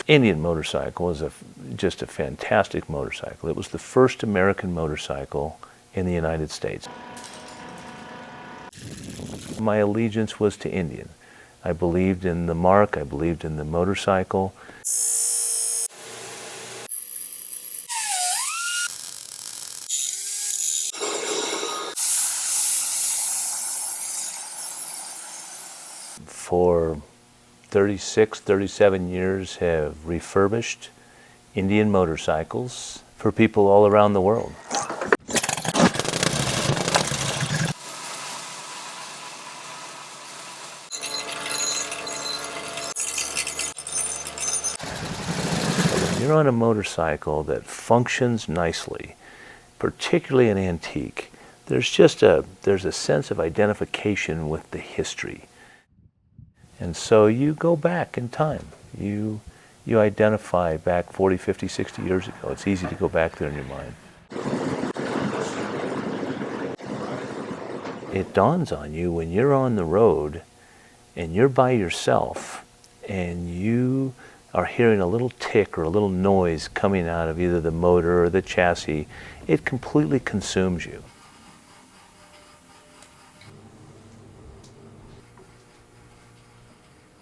Indian motorcycle is just a fantastic motorcycle. It was the first American motorcycle in the United States. My allegiance was to Indian. I believed in the mark, I believed in the motorcycle. For 36, 37 years have refurbished Indian motorcycles for people all around the world. When you're on a motorcycle that functions nicely, particularly an antique, there's a sense of identification with the history. And so you go back in time. You identify back 40, 50, 60 years ago. It's easy to go back there in your mind. It dawns on you when you're on the road and you're by yourself and you are hearing a little tick or a little noise coming out of either the motor or the chassis, it completely consumes you.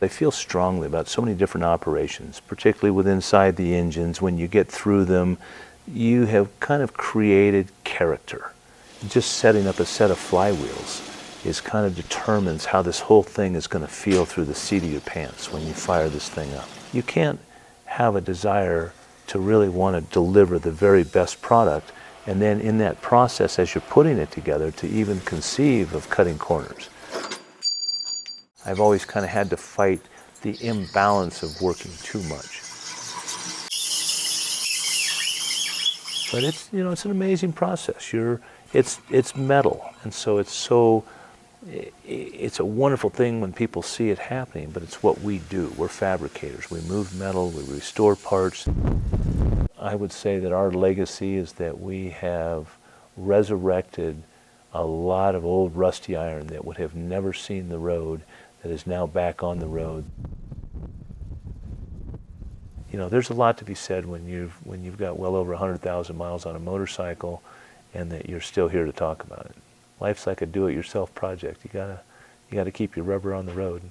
I feel strongly about so many different operations, particularly with inside the engines. When you get through them, you have kind of created character. Just setting up a set of flywheels kind of determines how this whole thing is going to feel through the seat of your pants when you fire this thing up. You can't have a desire to really want to deliver the very best product, and then in that process, as you're putting it together, to even conceive of cutting corners. I've always kind of had to fight the imbalance of working too much. But it's an amazing process. It's metal, and so it's a wonderful thing when people see it happening, but it's what we do. We're fabricators. We move metal, we restore parts. I would say that our legacy is that we have resurrected a lot of old rusty iron that would have never seen the road, that is now back on the road. There's a lot to be said when you've got well over 100,000 miles on a motorcycle, and that you're still here to talk about it. Life's like a do-it-yourself project. You gotta keep your rubber on the road.